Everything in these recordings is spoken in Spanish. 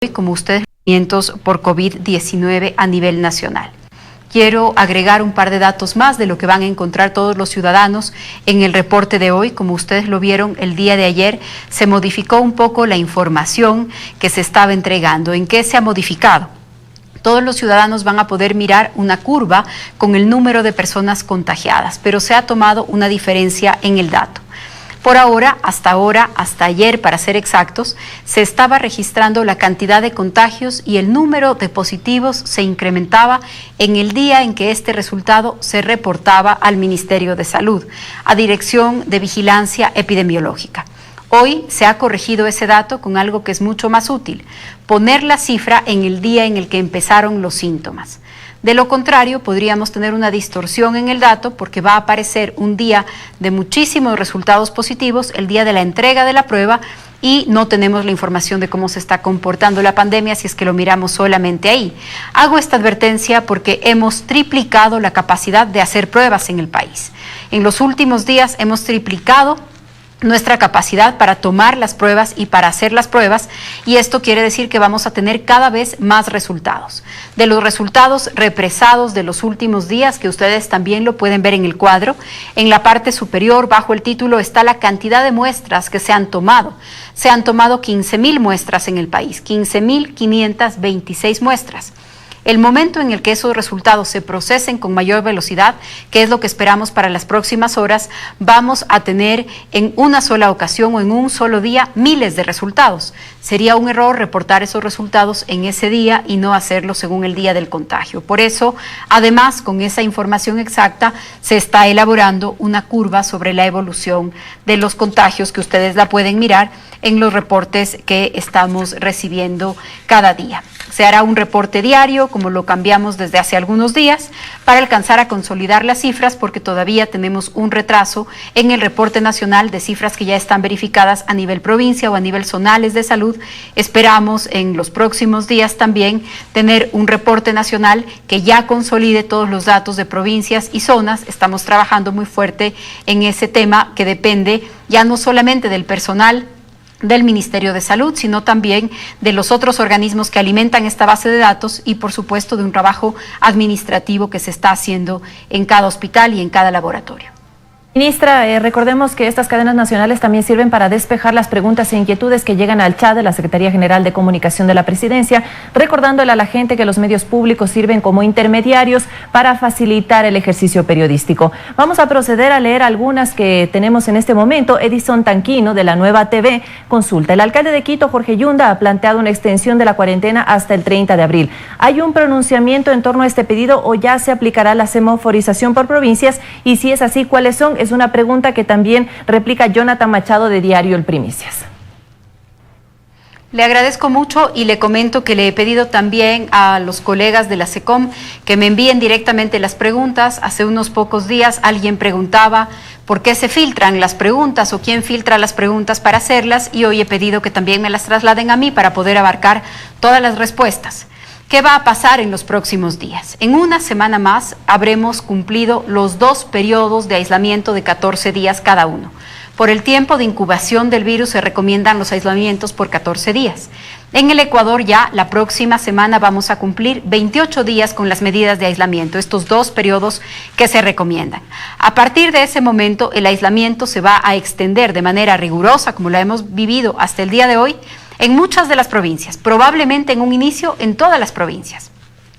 como ustedes, por COVID-19 a nivel nacional. Quiero agregar un par de datos más de lo que van a encontrar todos los ciudadanos en el reporte de hoy. Como ustedes lo vieron el día de ayer, se modificó un poco la información que se estaba entregando. ¿En qué se ha modificado? Todos los ciudadanos van a poder mirar una curva con el número de personas contagiadas, pero se ha tomado una diferencia en el dato. Por ahora, hasta ayer, para ser exactos, se estaba registrando la cantidad de contagios y el número de positivos se incrementaba en el día en que este resultado se reportaba al Ministerio de Salud, a Dirección de Vigilancia Epidemiológica. Hoy se ha corregido ese dato con algo que es mucho más útil, poner la cifra en el día en el que empezaron los síntomas. De lo contrario, podríamos tener una distorsión en el dato porque va a aparecer un día de muchísimos resultados positivos, el día de la entrega de la prueba, y no tenemos la información de cómo se está comportando la pandemia si es que lo miramos solamente ahí. Hago esta advertencia porque hemos triplicado la capacidad de hacer pruebas en el país. En los últimos días hemos triplicado nuestra capacidad para tomar las pruebas y para hacer las pruebas, y esto quiere decir que vamos a tener cada vez más resultados. De los resultados represados de los últimos días, que ustedes también lo pueden ver en el cuadro, en la parte superior, bajo el título, está la cantidad de muestras que se han tomado. Se han tomado 15.000 muestras en el país, 15.526 muestras. El momento en el que esos resultados se procesen con mayor velocidad, que es lo que esperamos para las próximas horas, vamos a tener en una sola ocasión o en un solo día miles de resultados. Sería un error reportar esos resultados en ese día y no hacerlo según el día del contagio. Por eso, además, con esa información exacta, se está elaborando una curva sobre la evolución de los contagios que ustedes la pueden mirar en los reportes que estamos recibiendo cada día. Se hará un reporte diario, como lo cambiamos desde hace algunos días, para alcanzar a consolidar las cifras, porque todavía tenemos un retraso en el reporte nacional de cifras que ya están verificadas a nivel provincia o a nivel zonales de salud. Esperamos en los próximos días también tener un reporte nacional que ya consolide todos los datos de provincias y zonas. Estamos trabajando muy fuerte en ese tema que depende ya no solamente del personal del Ministerio de Salud, sino también de los otros organismos que alimentan esta base de datos y, por supuesto, de un trabajo administrativo que se está haciendo en cada hospital y en cada laboratorio. Ministra, recordemos que estas cadenas nacionales también sirven para despejar las preguntas e inquietudes que llegan al chat de la Secretaría General de Comunicación de la Presidencia, recordándole a la gente que los medios públicos sirven como intermediarios para facilitar el ejercicio periodístico. Vamos a proceder a leer algunas que tenemos en este momento. Edison Tanquino, de la Nueva TV, consulta. El alcalde de Quito, Jorge Yunda, ha planteado una extensión de la cuarentena hasta el 30 de abril. ¿Hay un pronunciamiento en torno a este pedido o ya se aplicará la semaforización por provincias? Y si es así, ¿cuáles son? Es una pregunta que también replica Jonathan Machado, de Diario El Primicias. Le agradezco mucho y le comento que le he pedido también a los colegas de la SECOM que me envíen directamente las preguntas. Hace unos pocos días alguien preguntaba por qué se filtran las preguntas o quién filtra las preguntas para hacerlas, y hoy he pedido que también me las trasladen a mí para poder abarcar todas las respuestas. ¿Qué va a pasar en los próximos días? En una semana más habremos cumplido los 2 periodos de aislamiento de 14 días cada uno. Por el tiempo de incubación del virus se recomiendan los aislamientos por 14 días. En el Ecuador ya la próxima semana vamos a cumplir 28 días con las medidas de aislamiento, estos 2 periodos que se recomiendan. A partir de ese momento el aislamiento se va a extender de manera rigurosa, como lo hemos vivido hasta el día de hoy, en muchas de las provincias, probablemente en un inicio en todas las provincias.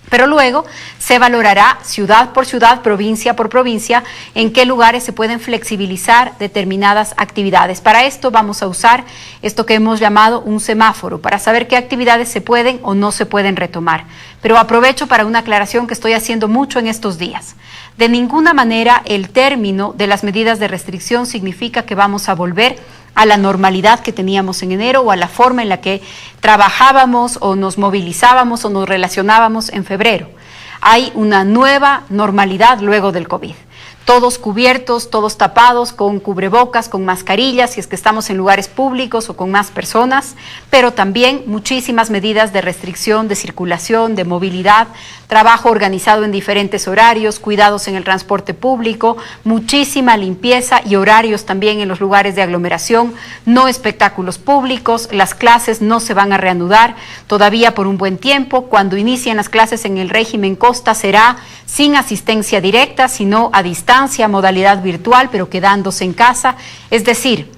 Pero luego se valorará ciudad por ciudad, provincia por provincia, en qué lugares se pueden flexibilizar determinadas actividades. Para esto vamos a usar esto que hemos llamado un semáforo, para saber qué actividades se pueden o no se pueden retomar. Pero aprovecho para una aclaración que estoy haciendo mucho en estos días. De ninguna manera el término de las medidas de restricción significa que vamos a volver a la normalidad que teníamos en enero o a la forma en la que trabajábamos o nos movilizábamos o nos relacionábamos en febrero. Hay una nueva normalidad luego del COVID. todos cubiertos, todos tapados, con cubrebocas, con mascarillas, si es que estamos en lugares públicos o con más personas, pero también muchísimas medidas de restricción, de circulación, de movilidad, trabajo organizado en diferentes horarios, cuidados en el transporte público, muchísima limpieza y horarios también en los lugares de aglomeración, no espectáculos públicos, las clases no se van a reanudar todavía por un buen tiempo. Cuando inician las clases en el régimen Costa será sin asistencia directa, sino a distancia, modalidad virtual, pero quedándose en casa. Es decir,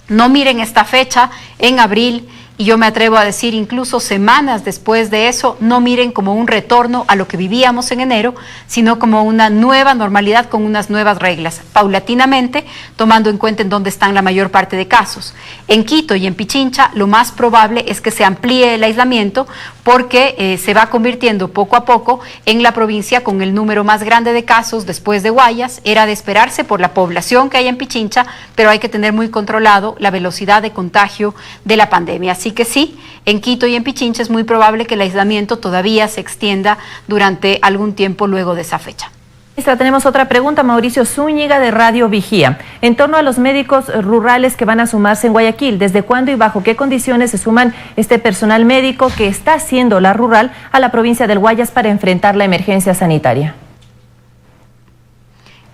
no miren esta fecha en abril, y yo me atrevo a decir incluso semanas después de eso, no miren como un retorno a lo que vivíamos en enero, sino como una nueva normalidad con unas nuevas reglas, paulatinamente, tomando en cuenta en dónde están la mayor parte de casos. En Quito y en Pichincha, lo más probable es que se amplíe el aislamiento porque se va convirtiendo poco a poco en la provincia con el número más grande de casos después de Guayas. Era de esperarse por la población que hay en Pichincha, pero hay que tener muy controlado la velocidad de contagio de la pandemia. Así que sí, en Quito y en Pichincha es muy probable que el aislamiento todavía se extienda durante algún tiempo luego de esa fecha. Ministra, tenemos otra pregunta, Mauricio Zúñiga de Radio Vigía. En torno a los médicos rurales que van a sumarse en Guayaquil, ¿desde cuándo y bajo qué condiciones se suman este personal médico que está haciendo la rural a la provincia del Guayas para enfrentar la emergencia sanitaria?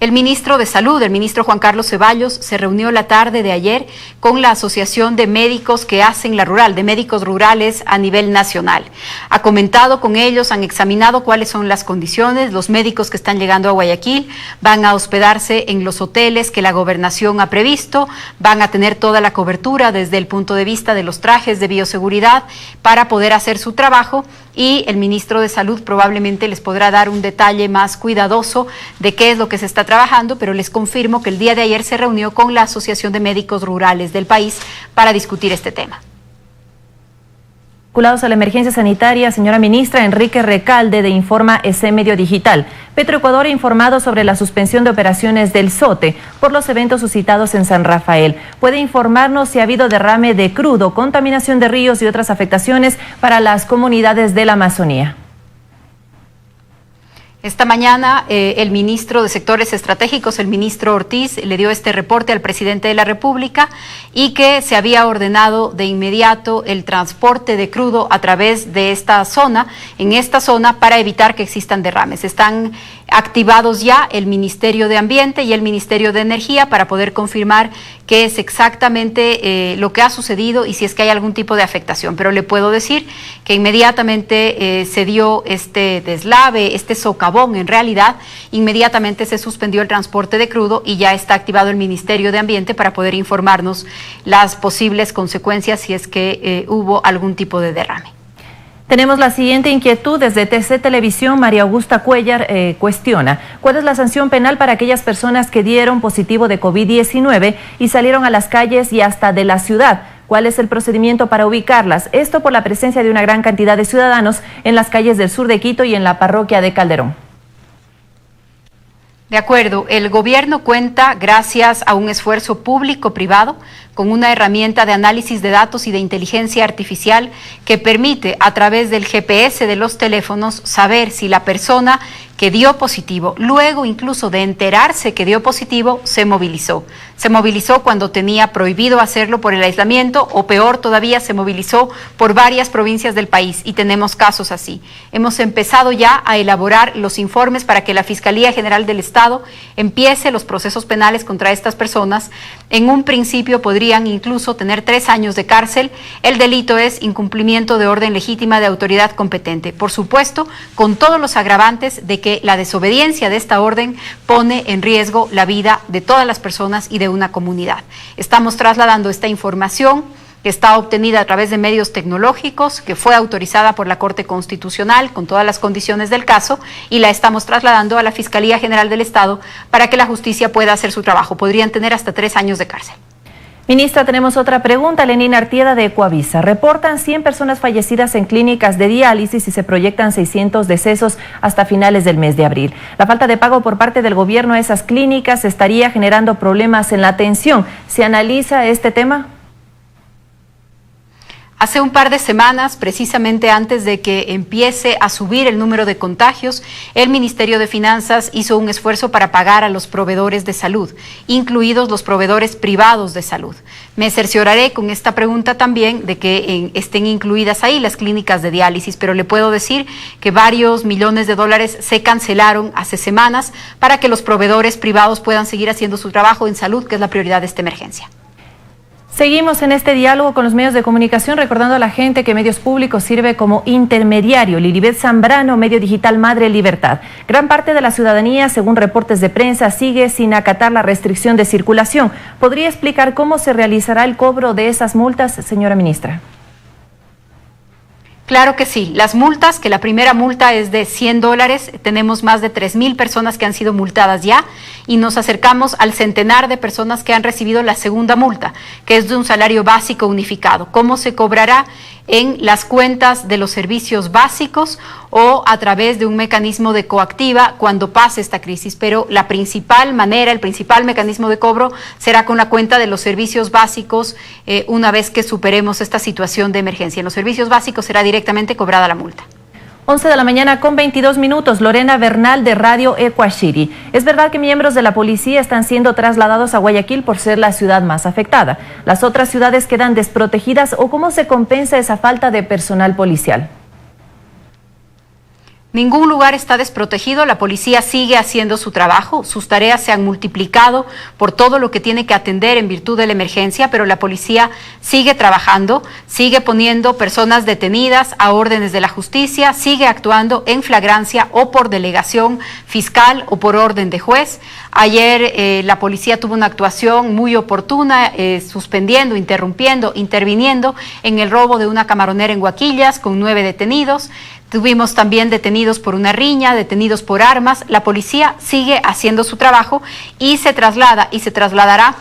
El ministro de Salud, el ministro Juan Carlos Ceballos, se reunió la tarde de ayer con la Asociación de Médicos que hacen la rural, de médicos rurales a nivel nacional. Ha comentado con ellos, han examinado cuáles son las condiciones. Los médicos que están llegando a Guayaquil van a hospedarse en los hoteles que la gobernación ha previsto, van a tener toda la cobertura desde el punto de vista de los trajes de bioseguridad para poder hacer su trabajo, y el ministro de Salud probablemente les podrá dar un detalle más cuidadoso de qué es lo que se está trabajando, pero les confirmo que el día de ayer se reunió con la Asociación de Médicos Rurales del país para discutir este tema. Vinculados a la emergencia sanitaria, señora ministra, Enrique Recalde de Informa EC Medio Digital. Petroecuador ha informado sobre la suspensión de operaciones del SOTE por los eventos suscitados en San Rafael. ¿Puede informarnos si ha habido derrame de crudo, contaminación de ríos y otras afectaciones para las comunidades de la Amazonía? Esta mañana el ministro de Sectores Estratégicos, el ministro Ortiz, le dio este reporte al presidente de la República y que se había ordenado de inmediato el transporte de crudo a través de esta zona, para evitar que existan derrames. Están activados ya el Ministerio de Ambiente y el Ministerio de Energía para poder confirmar qué es exactamente lo que ha sucedido y si es que hay algún tipo de afectación. Pero le puedo decir que inmediatamente se dio este deslave, este socavón en realidad, inmediatamente se suspendió el transporte de crudo y ya está activado el Ministerio de Ambiente para poder informarnos las posibles consecuencias si es que hubo algún tipo de derrame. Tenemos la siguiente inquietud desde TC Televisión. María Augusta Cuellar cuestiona: ¿cuál es la sanción penal para aquellas personas que dieron positivo de COVID-19 y salieron a las calles y hasta de la ciudad? ¿Cuál es el procedimiento para ubicarlas? Esto por la presencia de una gran cantidad de ciudadanos en las calles del sur de Quito y en la parroquia de Calderón. De acuerdo, el gobierno cuenta, gracias a un esfuerzo público-privado, con una herramienta de análisis de datos y de inteligencia artificial que permite, a través del GPS de los teléfonos, saber si la persona que dio positivo, luego incluso de enterarse que dio positivo, se movilizó. Se movilizó cuando tenía prohibido hacerlo por el aislamiento, o peor todavía, se movilizó por varias provincias del país, y tenemos casos así. Hemos empezado ya a elaborar los informes para que la Fiscalía General del Estado empiece los procesos penales contra estas personas. En un principio podrían incluso tener 3 años de cárcel. El delito es incumplimiento de orden legítima de autoridad competente. Por supuesto, con todos los agravantes de que la desobediencia de esta orden pone en riesgo la vida de todas las personas y de una comunidad. Estamos trasladando esta información que está obtenida a través de medios tecnológicos, que fue autorizada por la Corte Constitucional con todas las condiciones del caso, y la estamos trasladando a la Fiscalía General del Estado para que la justicia pueda hacer su trabajo. Podrían tener hasta 3 años de cárcel. Ministra, tenemos otra pregunta. Lenín Artieda de Ecoavisa. Reportan 100 personas fallecidas en clínicas de diálisis y se proyectan 600 decesos hasta finales del mes de abril. La falta de pago por parte del gobierno a esas clínicas estaría generando problemas en la atención. ¿Se analiza este tema? Hace un par de semanas, precisamente antes de que empiece a subir el número de contagios, el Ministerio de Finanzas hizo un esfuerzo para pagar a los proveedores de salud, incluidos los proveedores privados de salud. Me cercioraré con esta pregunta también de que estén incluidas ahí las clínicas de diálisis, pero le puedo decir que varios millones de dólares se cancelaron hace semanas para que los proveedores privados puedan seguir haciendo su trabajo en salud, que es la prioridad de esta emergencia. Seguimos en este diálogo con los medios de comunicación, recordando a la gente que Medios Públicos sirve como intermediario. Lilibet Zambrano, medio digital Madre Libertad. Gran parte de la ciudadanía, según reportes de prensa, sigue sin acatar la restricción de circulación. ¿Podría explicar cómo se realizará el cobro de esas multas, señora ministra? Claro que sí. Las multas, que la primera multa es de $100, tenemos más de 3,000 personas que han sido multadas ya y nos acercamos al centenar de personas que han recibido la segunda multa, que es de un salario básico unificado. ¿Cómo se cobrará? En las cuentas de los servicios básicos o a través de un mecanismo de coactiva cuando pase esta crisis, pero la principal manera, el principal mecanismo de cobro será con la cuenta de los servicios básicos una vez que superemos esta situación de emergencia. En los servicios básicos será directamente cobrada la multa. 11 de la mañana con 22 minutos. Lorena Bernal de Radio Ecuashiri. ¿Es verdad que miembros de la policía están siendo trasladados a Guayaquil por ser la ciudad más afectada? ¿Las otras ciudades quedan desprotegidas o cómo se compensa esa falta de personal policial? Ningún lugar está desprotegido, la policía sigue haciendo su trabajo, sus tareas se han multiplicado por todo lo que tiene que atender en virtud de la emergencia, pero la policía sigue trabajando, sigue poniendo personas detenidas a órdenes de la justicia, sigue actuando en flagrancia o por delegación fiscal o por orden de juez. Ayer la policía tuvo una actuación muy oportuna, suspendiendo, interrumpiendo, interviniendo en el robo de una camaronera en Huaquillas con 9 detenidos. Tuvimos también detenidos por una riña, detenidos por armas. La policía sigue haciendo su trabajo y se traslada y se trasladará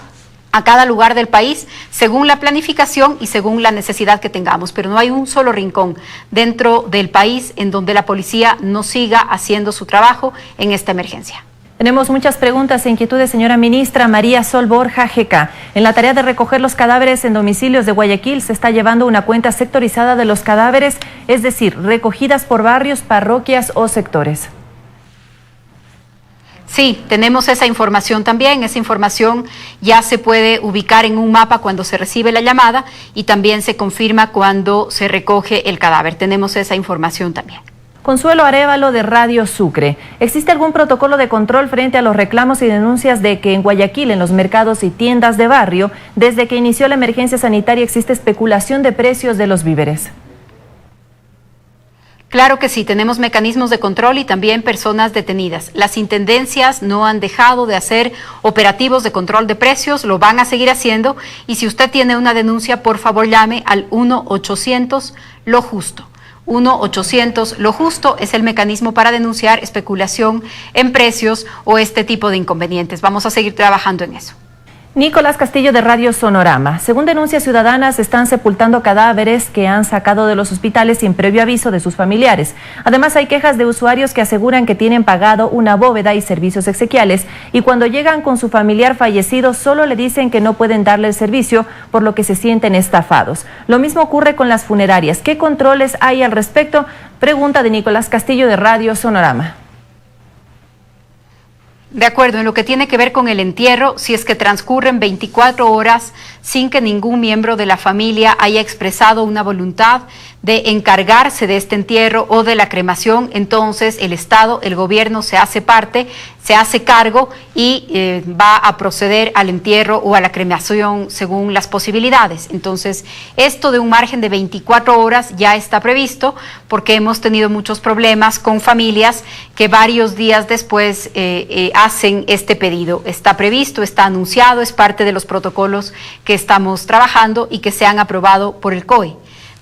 a cada lugar del país según la planificación y según la necesidad que tengamos. Pero no hay un solo rincón dentro del país en donde la policía no siga haciendo su trabajo en esta emergencia. Tenemos muchas preguntas e inquietudes, señora ministra. María Sol Borja, GK. En la tarea de recoger los cadáveres en domicilios de Guayaquil se está llevando una cuenta sectorizada de los cadáveres, es decir, recogidas por barrios, parroquias o sectores. Sí, tenemos esa información también. Esa información ya se puede ubicar en un mapa cuando se recibe la llamada y también se confirma cuando se recoge el cadáver. Tenemos esa información también. Consuelo Arévalo de Radio Sucre. ¿Existe algún protocolo de control frente a los reclamos y denuncias de que en Guayaquil, en los mercados y tiendas de barrio, desde que inició la emergencia sanitaria existe especulación de precios de los víveres? Claro que sí, tenemos mecanismos de control y también personas detenidas. Las intendencias no han dejado de hacer operativos de control de precios, lo van a seguir haciendo y si usted tiene una denuncia, por favor llame al 1-800-LO-JUSTO. 1-800 Justo es el mecanismo para denunciar especulación en precios o este tipo de inconvenientes. Vamos a seguir trabajando en eso. Nicolás Castillo de Radio Sonorama. Según denuncias ciudadanas, están sepultando cadáveres que han sacado de los hospitales sin previo aviso de sus familiares. Además, hay quejas de usuarios que aseguran que tienen pagado una bóveda y servicios exequiales y cuando llegan con su familiar fallecido solo le dicen que no pueden darle el servicio, por lo que se sienten estafados. Lo mismo ocurre con las funerarias. ¿Qué controles hay al respecto? Pregunta de Nicolás Castillo de Radio Sonorama. De acuerdo, en lo que tiene que ver con el entierro, si es que transcurren 24 horas sin que ningún miembro de la familia haya expresado una voluntad de encargarse de este entierro o de la cremación, entonces el Estado, el gobierno se hace parte, se hace cargo y va a proceder al entierro o a la cremación según las posibilidades. Entonces, esto de un margen de 24 horas ya está previsto porque hemos tenido muchos problemas con familias que varios días después hacen este pedido. Está previsto, está anunciado, es parte de los protocolos que estamos trabajando y que se han aprobado por el COE.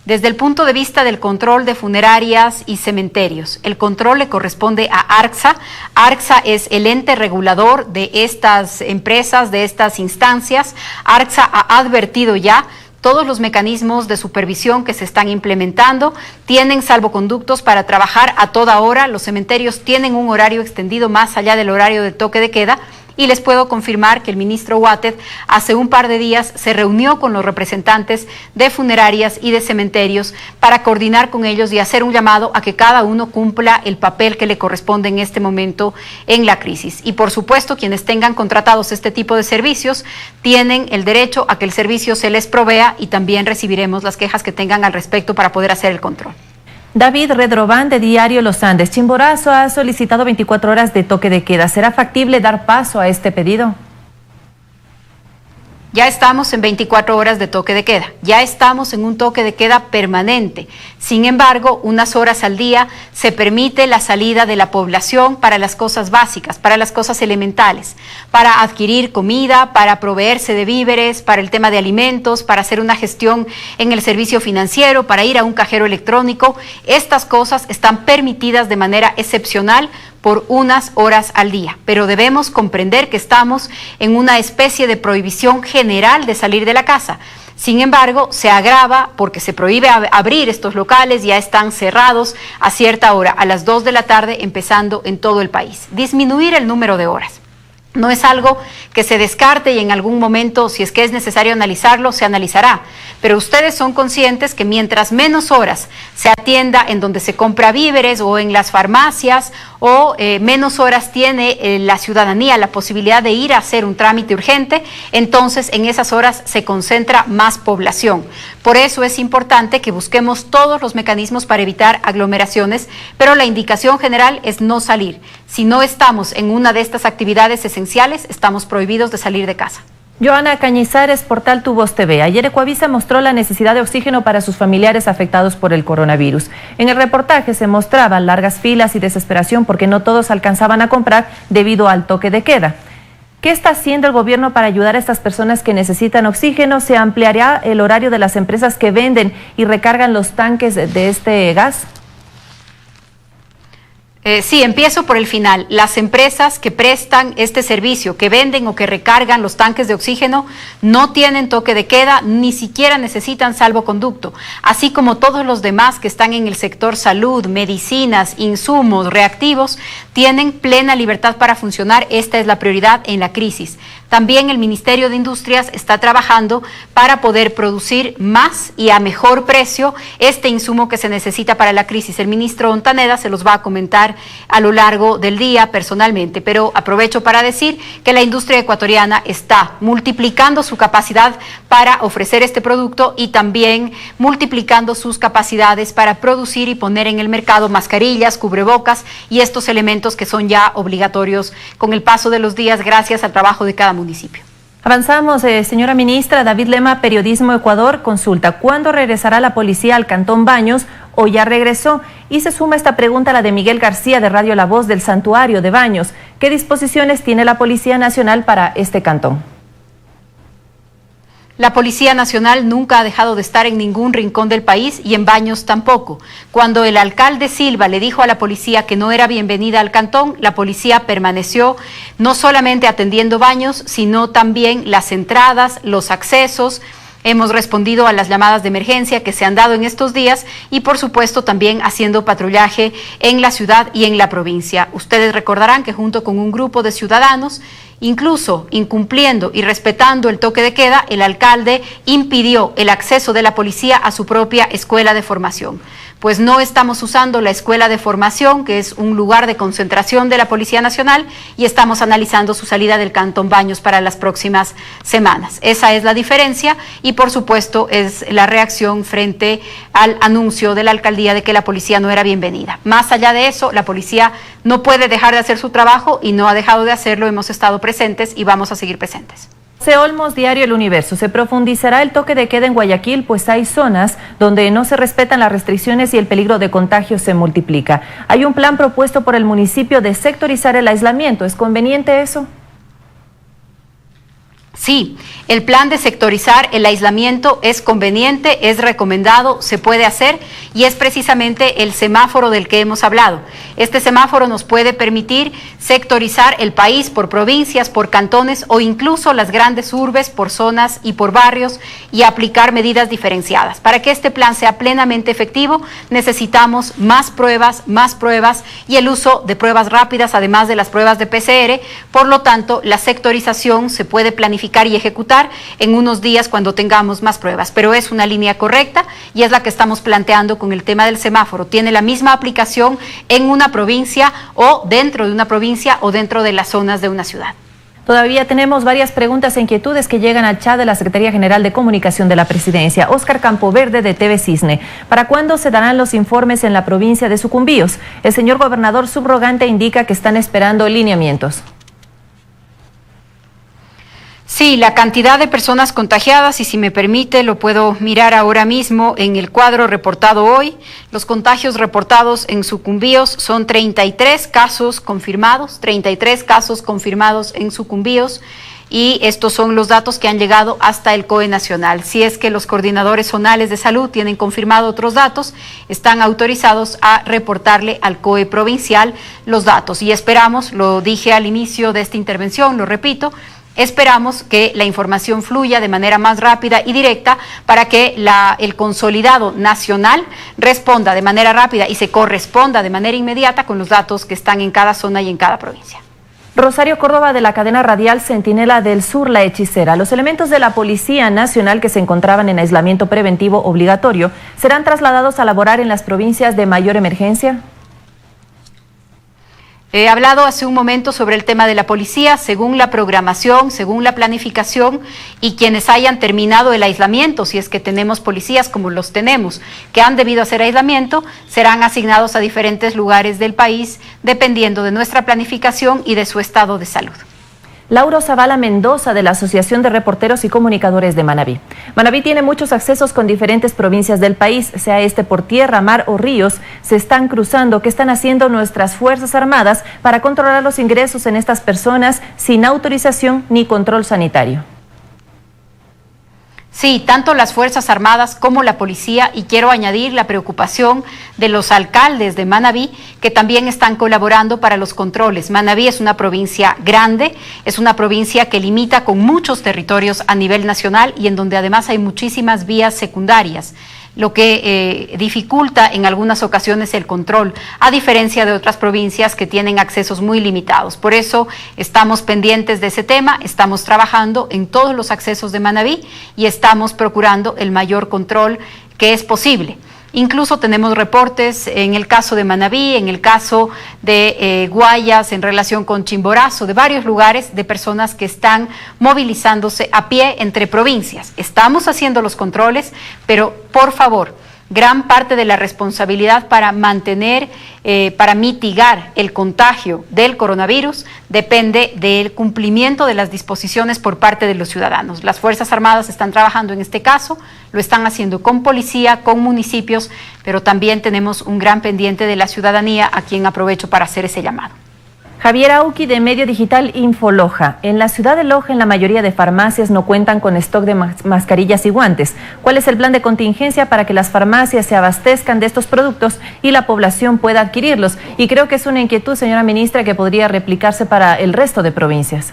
Desde el punto de vista del control de funerarias y cementerios, el control le corresponde a ARCSA. ARCSA es el ente regulador de estas empresas, de estas instancias. ARCSA ha advertido ya todos los mecanismos de supervisión que se están implementando, tienen salvoconductos para trabajar a toda hora. Los cementerios tienen un horario extendido más allá del horario de toque de queda y les puedo confirmar que el ministro Watted hace un par de días se reunió con los representantes de funerarias y de cementerios para coordinar con ellos y hacer un llamado a que cada uno cumpla el papel que le corresponde en este momento en la crisis. Y por supuesto, quienes tengan contratados este tipo de servicios tienen el derecho a que el servicio se les provea y también recibiremos las quejas que tengan al respecto para poder hacer el control. David Redrobán, de Diario Los Andes. Chimborazo ha solicitado 24 horas de toque de queda. ¿Será factible dar paso a este pedido? Ya estamos en 24 horas de toque de queda, ya estamos en un toque de queda permanente. Sin embargo, unas horas al día se permite la salida de la población para las cosas básicas, para las cosas elementales, para adquirir comida, para proveerse de víveres, para el tema de alimentos, para hacer una gestión en el servicio financiero, para ir a un cajero electrónico. Estas cosas están permitidas de manera excepcional por unas horas al día, pero debemos comprender que estamos en una especie de prohibición general de salir de la casa. Sin embargo, se agrava porque se prohíbe abrir estos locales, ya están cerrados a cierta hora, a las 2 de la tarde, empezando en todo el país. Disminuir el número de horas no es algo que se descarte y en algún momento, si es que es necesario analizarlo, se analizará. Pero ustedes son conscientes que mientras menos horas se atienda en donde se compra víveres o en las farmacias o menos horas tiene la ciudadanía la posibilidad de ir a hacer un trámite urgente, entonces en esas horas se concentra más población. Por eso es importante que busquemos todos los mecanismos para evitar aglomeraciones, pero la indicación general es no salir. Si no estamos en una de estas actividades esenciales, estamos prohibidos de salir de casa. Joana Cañizares, Portal Tu Voz TV. Ayer Ecuavisa mostró la necesidad de oxígeno para sus familiares afectados por el coronavirus. En el reportaje se mostraban largas filas y desesperación porque no todos alcanzaban a comprar debido al toque de queda. ¿Qué está haciendo el gobierno para ayudar a estas personas que necesitan oxígeno? ¿Se ampliará el horario de las empresas que venden y recargan los tanques de este gas? Sí, empiezo por el final. Las empresas que prestan este servicio, que venden o que recargan los tanques de oxígeno, no tienen toque de queda, ni siquiera necesitan salvoconducto, así como todos los demás que están en el sector salud, medicinas, insumos, reactivos, tienen plena libertad para funcionar. Esta es la prioridad en la crisis. También el Ministerio de Industrias está trabajando para poder producir más y a mejor precio este insumo que se necesita para la crisis. El ministro Ontaneda se los va a comentar a lo largo del día personalmente, pero aprovecho para decir que la industria ecuatoriana está multiplicando su capacidad para ofrecer este producto y también multiplicando sus capacidades para producir y poner en el mercado mascarillas, cubrebocas y estos elementos que son ya obligatorios con el paso de los días gracias al trabajo de cada municipio. Avanzamos, señora ministra. David Lema, Periodismo Ecuador, consulta: ¿cuándo regresará la policía al Cantón Baños o ya regresó? Y se suma esta pregunta a la de Miguel García, de Radio La Voz, del Santuario de Baños. ¿Qué disposiciones tiene la Policía Nacional para este cantón? La Policía Nacional nunca ha dejado de estar en ningún rincón del país y en Baños tampoco. Cuando el alcalde Silva le dijo a la policía que no era bienvenida al cantón, la policía permaneció no solamente atendiendo Baños, sino también las entradas, los accesos. Hemos respondido a las llamadas de emergencia que se han dado en estos días y, por supuesto, también haciendo patrullaje en la ciudad y en la provincia. Ustedes recordarán que junto con un grupo de ciudadanos, incluso incumpliendo y respetando el toque de queda, el alcalde impidió el acceso de la policía a su propia escuela de formación. Pues no estamos usando la escuela de formación, que es un lugar de concentración de la Policía Nacional, y estamos analizando su salida del Cantón Baños para las próximas semanas. Esa es la diferencia y, por supuesto, es la reacción frente al anuncio de la alcaldía de que la policía no era bienvenida. Más allá de eso, la policía no puede dejar de hacer su trabajo y no ha dejado de hacerlo. Hemos estado presentes y vamos a seguir presentes. José Olmos, Diario El Universo. Se profundizará el toque de queda en Guayaquil, pues hay zonas donde no se respetan las restricciones y el peligro de contagio se multiplica. Hay un plan propuesto por el municipio de sectorizar el aislamiento. ¿Es conveniente eso? Sí, el plan de sectorizar el aislamiento es conveniente, es recomendado, se puede hacer y es precisamente el semáforo del que hemos hablado. Este semáforo nos puede permitir sectorizar el país por provincias, por cantones o incluso las grandes urbes por zonas y por barrios y aplicar medidas diferenciadas. Para que este plan sea plenamente efectivo necesitamos más pruebas y el uso de pruebas rápidas además de las pruebas de PCR. Por lo tanto, la sectorización se puede planificar y ejecutar en unos días cuando tengamos más pruebas, pero es una línea correcta y es la que estamos planteando con el tema del semáforo. Tiene la misma aplicación en una provincia o dentro de una provincia o dentro de las zonas de una ciudad. Todavía tenemos varias preguntas e inquietudes que llegan al chat de la Secretaría General de Comunicación de la Presidencia. Óscar Campoverde, de TV Cisne. ¿Para cuándo se darán los informes en la provincia de Sucumbíos? El señor gobernador subrogante indica que están esperando lineamientos. Sí, la cantidad de personas contagiadas, y si me permite, lo puedo mirar ahora mismo en el cuadro reportado hoy. Los contagios reportados en Sucumbíos son 33 casos confirmados en Sucumbíos, y estos son los datos que han llegado hasta el COE nacional. Si es que los coordinadores zonales de salud tienen confirmado otros datos, están autorizados a reportarle al COE provincial los datos. Y esperamos, lo dije al inicio de esta intervención, lo repito, esperamos que la información fluya de manera más rápida y directa para que el consolidado nacional responda de manera rápida y se corresponda de manera inmediata con los datos que están en cada zona y en cada provincia. Rosario Córdoba, de la cadena radial Centinela del Sur, La Hechicera. Los elementos de la Policía Nacional que se encontraban en aislamiento preventivo obligatorio serán trasladados a laborar en las provincias de mayor emergencia. He hablado hace un momento sobre el tema de la policía, según la programación, según la planificación, y quienes hayan terminado el aislamiento, si es que tenemos policías como los tenemos, que han debido hacer aislamiento, serán asignados a diferentes lugares del país, dependiendo de nuestra planificación y de su estado de salud. Lauro Zavala Mendoza, de la Asociación de Reporteros y Comunicadores de Manabí. Manabí tiene muchos accesos con diferentes provincias del país, sea este por tierra, mar o ríos. Se están cruzando. ¿Qué están haciendo nuestras Fuerzas Armadas para controlar los ingresos en estas personas sin autorización ni control sanitario? Sí, tanto las Fuerzas Armadas como la policía, y quiero añadir la preocupación de los alcaldes de Manabí, que también están colaborando para los controles. Manabí es una provincia grande, es una provincia que limita con muchos territorios a nivel nacional y en donde además hay muchísimas vías secundarias, lo que dificulta en algunas ocasiones el control, a diferencia de otras provincias que tienen accesos muy limitados. Por eso estamos pendientes de ese tema, estamos trabajando en todos los accesos de Manabí y estamos procurando el mayor control que es posible. Incluso tenemos reportes en el caso de Manabí, en el caso de Guayas, en relación con Chimborazo, de varios lugares, de personas que están movilizándose a pie entre provincias. Estamos haciendo los controles, pero por favor, gran parte de la responsabilidad para para mitigar el contagio del coronavirus depende del cumplimiento de las disposiciones por parte de los ciudadanos. Las Fuerzas Armadas están trabajando en este caso, lo están haciendo con policía, con municipios, pero también tenemos un gran pendiente de la ciudadanía, a quien aprovecho para hacer ese llamado. Javier Auqui, de medio digital Infoloja. En la ciudad de Loja, en la mayoría de farmacias no cuentan con stock de mascarillas y guantes. ¿Cuál es el plan de contingencia para que las farmacias se abastezcan de estos productos y la población pueda adquirirlos? Y creo que es una inquietud, señora ministra, que podría replicarse para el resto de provincias.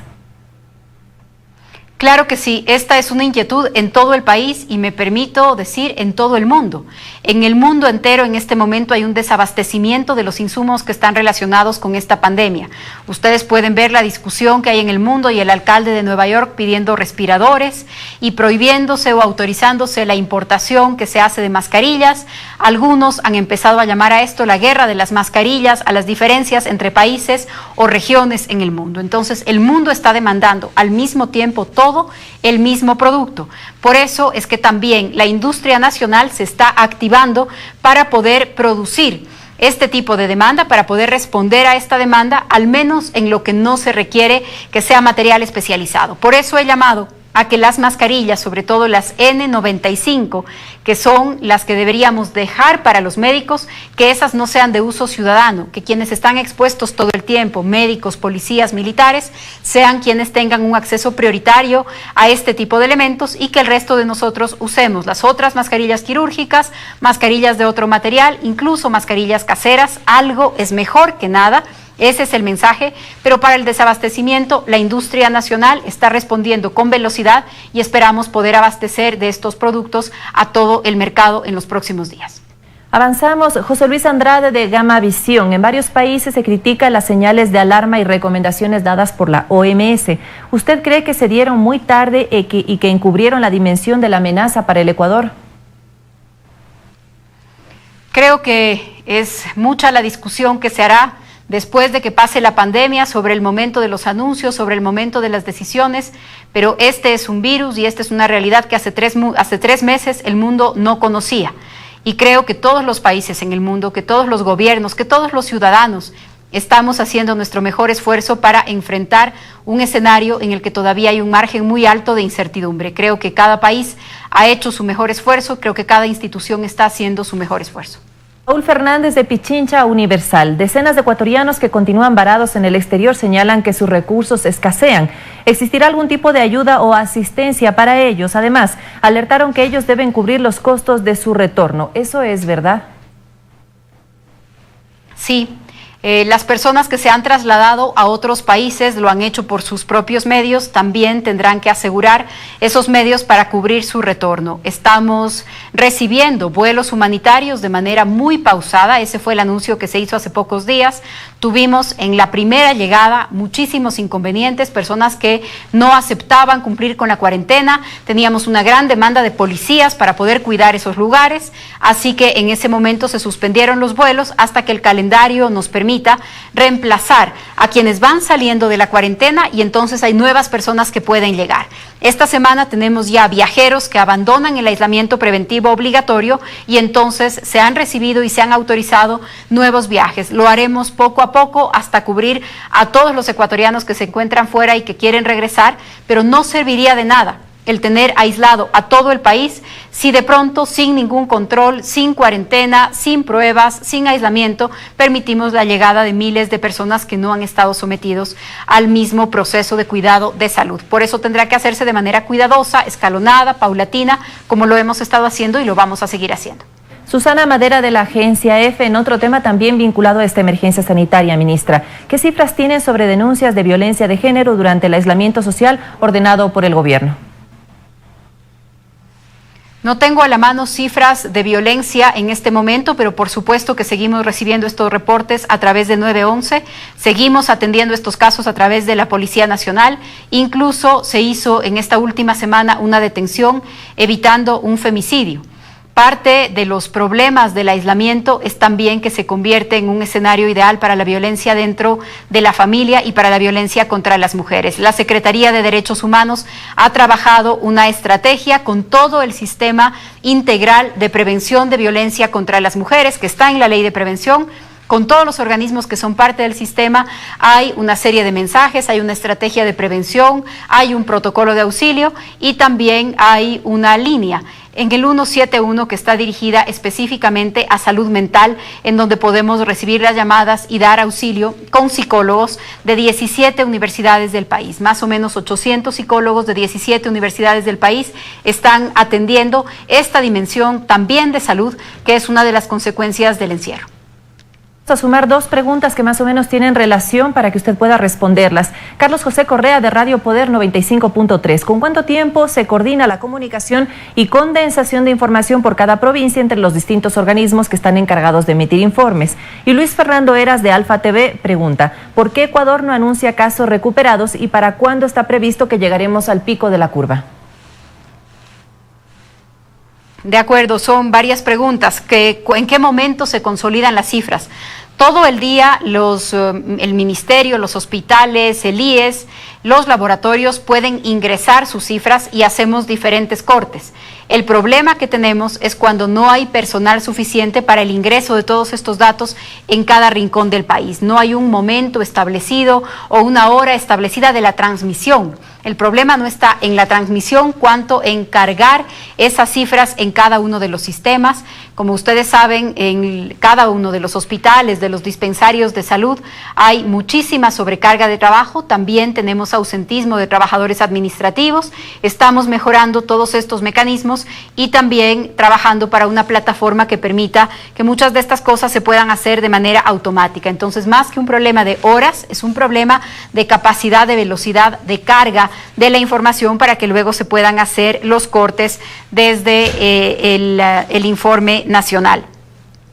Claro que sí, esta es una inquietud en todo el país y me permito decir en todo el mundo. En el mundo entero en este momento hay un desabastecimiento de los insumos que están relacionados con esta pandemia. Ustedes pueden ver la discusión que hay en el mundo y el alcalde de Nueva York pidiendo respiradores y prohibiéndose o autorizándose la importación que se hace de mascarillas. Algunos han empezado a llamar a esto la guerra de las mascarillas, a las diferencias entre países o regiones en el mundo. Entonces el mundo está demandando al mismo tiempo todo el mismo producto. Por eso es que también la industria nacional se está activando para poder producir este tipo de demanda, para poder responder a esta demanda, al menos en lo que no se requiere que sea material especializado. Por eso he llamado a que las mascarillas, sobre todo las N95, que son las que deberíamos dejar para los médicos, que esas no sean de uso ciudadano, que quienes están expuestos todo el tiempo, médicos, policías, militares, sean quienes tengan un acceso prioritario a este tipo de elementos y que el resto de nosotros usemos las otras mascarillas quirúrgicas, mascarillas de otro material, incluso mascarillas caseras. Algo es mejor que nada. Ese es el mensaje, pero para el desabastecimiento la industria nacional está respondiendo con velocidad y esperamos poder abastecer de estos productos a todo el mercado en los próximos días. Avanzamos. José Luis Andrade de Gama Visión. En varios países se critican las señales de alarma y recomendaciones dadas por la OMS. ¿Usted cree que se dieron muy tarde y que encubrieron la dimensión de la amenaza para el Ecuador? Creo que es mucha la discusión que se hará después de que pase la pandemia, sobre el momento de los anuncios, sobre el momento de las decisiones, pero este es un virus y esta es una realidad que hace tres meses el mundo no conocía. Y creo que todos los países en el mundo, que todos los gobiernos, que todos los ciudadanos estamos haciendo nuestro mejor esfuerzo para enfrentar un escenario en el que todavía hay un margen muy alto de incertidumbre. Creo que cada país ha hecho su mejor esfuerzo, creo que cada institución está haciendo su mejor esfuerzo. Raúl Fernández de Pichincha Universal. Decenas de ecuatorianos que continúan varados en el exterior señalan que sus recursos escasean. ¿Existirá algún tipo de ayuda o asistencia para ellos? Además, alertaron que ellos deben cubrir los costos de su retorno. ¿Eso es verdad? Sí. Las personas que se han trasladado a otros países lo han hecho por sus propios medios, también tendrán que asegurar esos medios para cubrir su retorno. Estamos recibiendo vuelos humanitarios de manera muy pausada, ese fue el anuncio que se hizo hace pocos días. Tuvimos en la primera llegada muchísimos inconvenientes, personas que no aceptaban cumplir con la cuarentena, teníamos una gran demanda de policías para poder cuidar esos lugares, así que en ese momento se suspendieron los vuelos hasta que el calendario nos permita reemplazar a quienes van saliendo de la cuarentena y entonces hay nuevas personas que pueden llegar. Esta semana tenemos ya viajeros que abandonan el aislamiento preventivo obligatorio y entonces se han recibido y se han autorizado nuevos viajes. Lo haremos poco a poco hasta cubrir a todos los ecuatorianos que se encuentran fuera y que quieren regresar, pero no serviría de nada el tener aislado a todo el país si de pronto, sin ningún control, sin cuarentena, sin pruebas, sin aislamiento, permitimos la llegada de miles de personas que no han estado sometidos al mismo proceso de cuidado de salud. Por eso tendrá que hacerse de manera cuidadosa, escalonada, paulatina, como lo hemos estado haciendo y lo vamos a seguir haciendo. Susana Madera de la Agencia EFE, en otro tema también vinculado a esta emergencia sanitaria, ministra. ¿Qué cifras tienen sobre denuncias de violencia de género durante el aislamiento social ordenado por el gobierno? No tengo a la mano cifras de violencia en este momento, pero por supuesto que seguimos recibiendo estos reportes a través de 911, seguimos atendiendo estos casos a través de la Policía Nacional, incluso se hizo en esta última semana una detención evitando un femicidio. Parte de los problemas del aislamiento es también que se convierte en un escenario ideal para la violencia dentro de la familia y para la violencia contra las mujeres. La Secretaría de Derechos Humanos ha trabajado una estrategia con todo el sistema integral de prevención de violencia contra las mujeres que está en la Ley de Prevención. Con todos los organismos que son parte del sistema hay una serie de mensajes, hay una estrategia de prevención, hay un protocolo de auxilio y también hay una línea en el 171 que está dirigida específicamente a salud mental, en donde podemos recibir las llamadas y dar auxilio con psicólogos de 17 universidades del país. Más o menos 800 psicólogos de 17 universidades del país están atendiendo esta dimensión también de salud, que es una de las consecuencias del encierro. A sumar dos preguntas que más o menos tienen relación para que usted pueda responderlas. Carlos José Correa de Radio Poder 95.3. ¿Con cuánto tiempo se coordina la comunicación y condensación de información por cada provincia entre los distintos organismos que están encargados de emitir informes? Y Luis Fernando Eras de Alfa TV pregunta, ¿por qué Ecuador no anuncia casos recuperados y para cuándo está previsto que llegaremos al pico de la curva? De acuerdo, son varias preguntas. ¿En qué momento se consolidan las cifras? Todo el día el ministerio, los hospitales, el IES, los laboratorios pueden ingresar sus cifras y hacemos diferentes cortes. El problema que tenemos es cuando no hay personal suficiente para el ingreso de todos estos datos en cada rincón del país. No hay un momento establecido o una hora establecida de la transmisión. El problema no está en la transmisión, cuanto en cargar esas cifras en cada uno de los sistemas. Como ustedes saben, en cada uno de los hospitales, de los dispensarios de salud, hay muchísima sobrecarga de trabajo. También tenemos ausentismo de trabajadores administrativos. Estamos mejorando todos estos mecanismos y también trabajando para una plataforma que permita que muchas de estas cosas se puedan hacer de manera automática. Entonces, más que un problema de horas, es un problema de capacidad, de velocidad, de carga de la información para que luego se puedan hacer los cortes desde el informe nacional.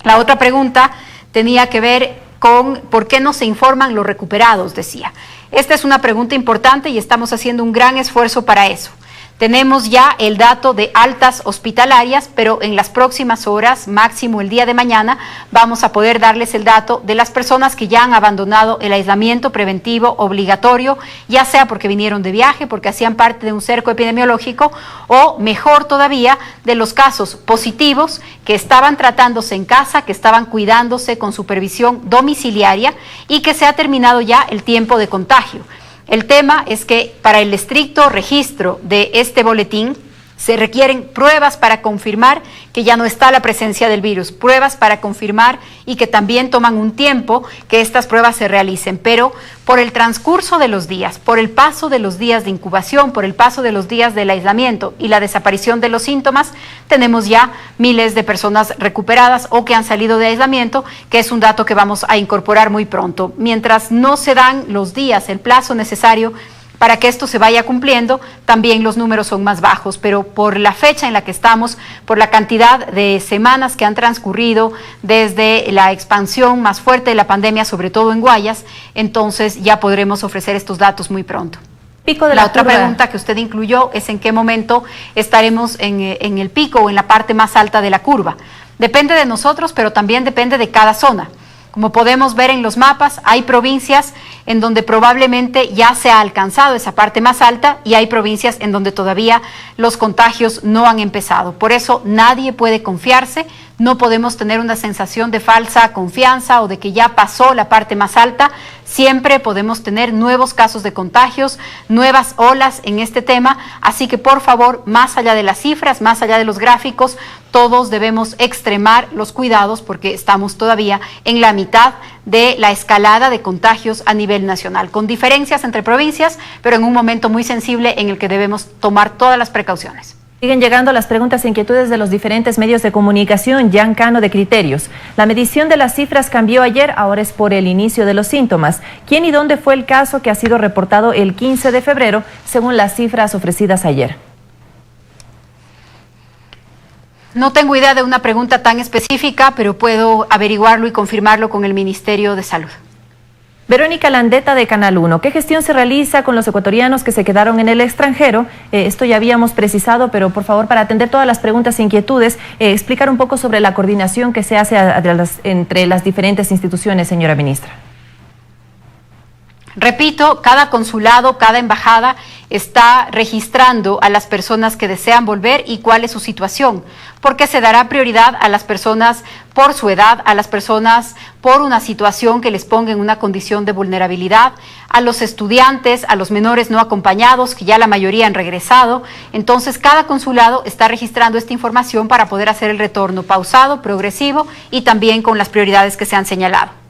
La otra pregunta tenía que ver con por qué no se informan los recuperados, decía. Esta es una pregunta importante y estamos haciendo un gran esfuerzo para eso. Tenemos ya el dato de altas hospitalarias, pero en las próximas horas, máximo el día de mañana, vamos a poder darles el dato de las personas que ya han abandonado el aislamiento preventivo obligatorio, ya sea porque vinieron de viaje, porque hacían parte de un cerco epidemiológico, o mejor todavía, de los casos positivos que estaban tratándose en casa, que estaban cuidándose con supervisión domiciliaria y que se ha terminado ya el tiempo de contagio. El tema es que para el estricto registro de este boletín se requieren pruebas para confirmar que ya no está la presencia del virus, pruebas para confirmar y que también toman un tiempo que estas pruebas se realicen, pero por el transcurso de los días, por el paso de los días de incubación, por el paso de los días del aislamiento y la desaparición de los síntomas, tenemos ya miles de personas recuperadas o que han salido de aislamiento, que es un dato que vamos a incorporar muy pronto. Mientras no se dan los días, el plazo necesario para que esto se vaya cumpliendo, también los números son más bajos, pero por la fecha en la que estamos, por la cantidad de semanas que han transcurrido desde la expansión más fuerte de la pandemia, sobre todo en Guayas, entonces ya podremos ofrecer estos datos muy pronto. La otra pregunta que usted incluyó es en qué momento estaremos en el pico o en la parte más alta de la curva. Depende de nosotros, pero también depende de cada zona. Como podemos ver en los mapas, hay provincias en donde probablemente ya se ha alcanzado esa parte más alta y hay provincias en donde todavía los contagios no han empezado. Por eso nadie puede confiarse, no podemos tener una sensación de falsa confianza o de que ya pasó la parte más alta. Siempre podemos tener nuevos casos de contagios, nuevas olas en este tema, así que por favor, más allá de las cifras, más allá de los gráficos, todos debemos extremar los cuidados porque estamos todavía en la mitad de la escalada de contagios a nivel nacional, con diferencias entre provincias, pero en un momento muy sensible en el que debemos tomar todas las precauciones. Siguen llegando las preguntas e inquietudes de los diferentes medios de comunicación. Jan Cano de Criterios. La medición de las cifras cambió ayer, ahora es por el inicio de los síntomas. ¿Quién y dónde fue el caso que ha sido reportado el 15 de febrero, según las cifras ofrecidas ayer? No tengo idea de una pregunta tan específica, pero puedo averiguarlo y confirmarlo con el Ministerio de Salud. Verónica Landeta de Canal 1, ¿qué gestión se realiza con los ecuatorianos que se quedaron en el extranjero? Esto ya habíamos precisado, pero por favor, para atender todas las preguntas e inquietudes, explicar un poco sobre la coordinación que se hace entre las diferentes instituciones, señora ministra. Repito, cada consulado, cada embajada está registrando a las personas que desean volver y cuál es su situación, porque se dará prioridad a las personas por su edad, a las personas por una situación que les ponga en una condición de vulnerabilidad, a los estudiantes, a los menores no acompañados, que ya la mayoría han regresado. Entonces, cada consulado está registrando esta información para poder hacer el retorno pausado, progresivo y también con las prioridades que se han señalado.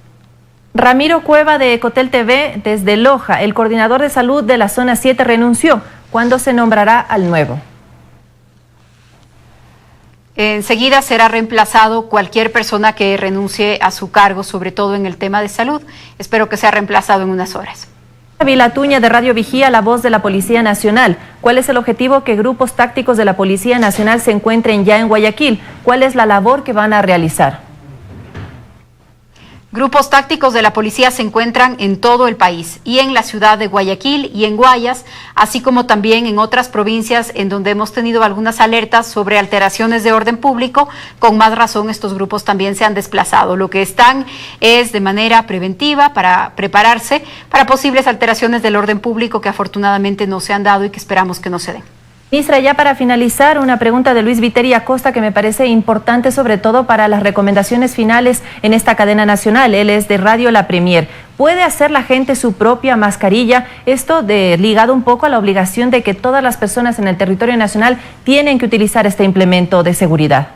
Ramiro Cueva de Ecotel TV desde Loja, el coordinador de salud de la zona 7 renunció. ¿Cuándo se nombrará al nuevo? Enseguida será reemplazado cualquier persona que renuncie a su cargo, sobre todo en el tema de salud. Espero que sea reemplazado en unas horas. Vilatuña de Radio Vigía, la voz de la Policía Nacional. ¿Cuál es el objetivo que grupos tácticos de la Policía Nacional se encuentren ya en Guayaquil? ¿Cuál es la labor que van a realizar? Grupos tácticos de la policía se encuentran en todo el país y en la ciudad de Guayaquil y en Guayas, así como también en otras provincias en donde hemos tenido algunas alertas sobre alteraciones de orden público. Con más razón, estos grupos también se han desplazado. Lo que están es de manera preventiva para prepararse para posibles alteraciones del orden público que afortunadamente no se han dado y que esperamos que no se den. Ministra, ya para finalizar, una pregunta de Luis Viteri Acosta que me parece importante, sobre todo para las recomendaciones finales en esta cadena nacional. Él es de Radio La Premier. ¿Puede hacer la gente su propia mascarilla? Esto ligado un poco a la obligación de que todas las personas en el territorio nacional tienen que utilizar este implemento de seguridad.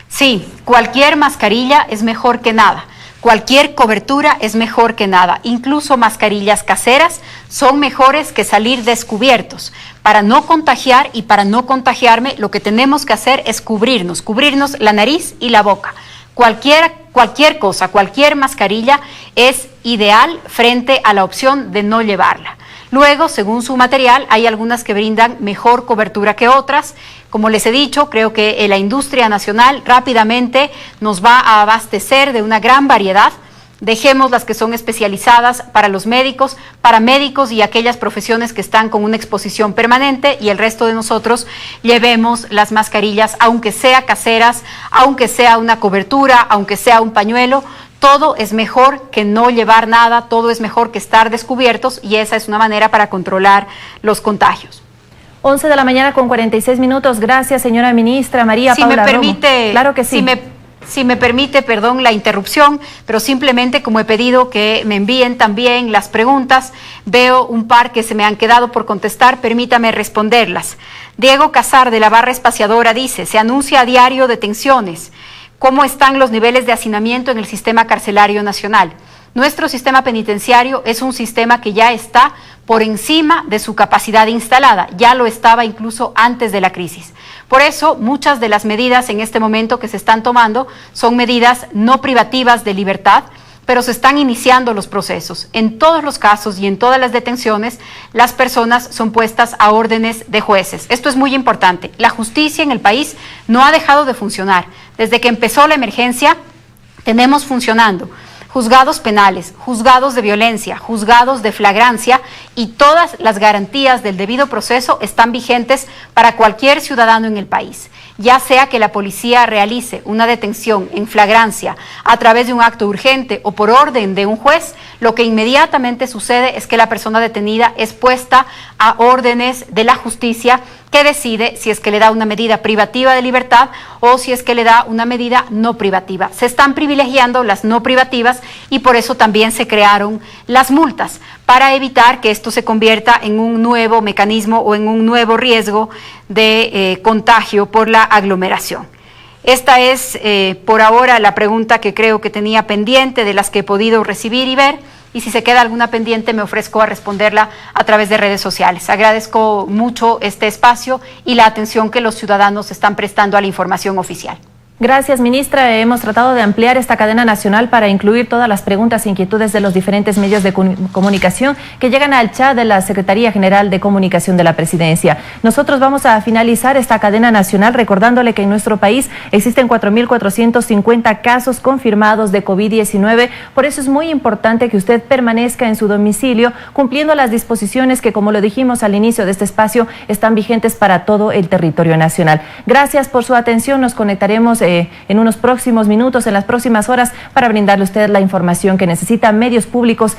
Sí, cualquier mascarilla es mejor que nada. Cualquier cobertura es mejor que nada. Incluso mascarillas caseras son mejores que salir descubiertos. Para no contagiar y para no contagiarme, lo que tenemos que hacer es cubrirnos la nariz y la boca. Cualquier cosa, cualquier mascarilla es ideal frente a la opción de no llevarla. Luego, según su material, hay algunas que brindan mejor cobertura que otras. Como les he dicho, creo que la industria nacional rápidamente nos va a abastecer de una gran variedad. Dejemos las que son especializadas para los médicos, paramédicos y aquellas profesiones que están con una exposición permanente, y el resto de nosotros llevemos las mascarillas, aunque sea caseras, aunque sea una cobertura, aunque sea un pañuelo. Todo es mejor que no llevar nada, todo es mejor que estar descubiertos, y esa es una manera para controlar los contagios. 11 de la mañana con 46 minutos. Gracias, señora ministra María Paula Romo. Si me permite, claro que sí. Si me permite, perdón la interrupción, pero simplemente como he pedido que me envíen también las preguntas, veo un par que se me han quedado por contestar, permítame responderlas. Diego Casar de la Barra Espaciadora dice, se anuncia a diario detenciones. ¿Cómo están los niveles de hacinamiento en el sistema carcelario nacional? Nuestro sistema penitenciario es un sistema que ya está por encima de su capacidad instalada, ya lo estaba incluso antes de la crisis. Por eso, muchas de las medidas en este momento que se están tomando son medidas no privativas de libertad, pero se están iniciando los procesos. En todos los casos y en todas las detenciones, las personas son puestas a órdenes de jueces. Esto es muy importante. La justicia en el país no ha dejado de funcionar. Desde que empezó la emergencia, tenemos funcionando juzgados penales, juzgados de violencia, juzgados de flagrancia, y todas las garantías del debido proceso están vigentes para cualquier ciudadano en el país. Ya sea que la policía realice una detención en flagrancia a través de un acto urgente o por orden de un juez, lo que inmediatamente sucede es que la persona detenida es puesta a órdenes de la justicia, que decide si es que le da una medida privativa de libertad o si es que le da una medida no privativa. Se están privilegiando las no privativas, y por eso también se crearon las multas, para evitar que esto se convierta en un nuevo mecanismo o en un nuevo riesgo de contagio por la aglomeración. Esta es por ahora la pregunta que creo que tenía pendiente, de las que he podido recibir y ver, y si se queda alguna pendiente me ofrezco a responderla a través de redes sociales. Agradezco mucho este espacio y la atención que los ciudadanos están prestando a la información oficial. Gracias, ministra. Hemos tratado de ampliar esta cadena nacional para incluir todas las preguntas e inquietudes de los diferentes medios de comunicación que llegan al chat de la Secretaría General de Comunicación de la Presidencia. Nosotros vamos a finalizar esta cadena nacional recordándole que en nuestro país existen 4.450 casos confirmados de COVID-19. Por eso es muy importante que usted permanezca en su domicilio, cumpliendo las disposiciones que, como lo dijimos al inicio de este espacio, están vigentes para todo el territorio nacional. Gracias por su atención. Nos conectaremos en unos próximos minutos, en las próximas horas, para brindarle a usted la información que necesita. Medios públicos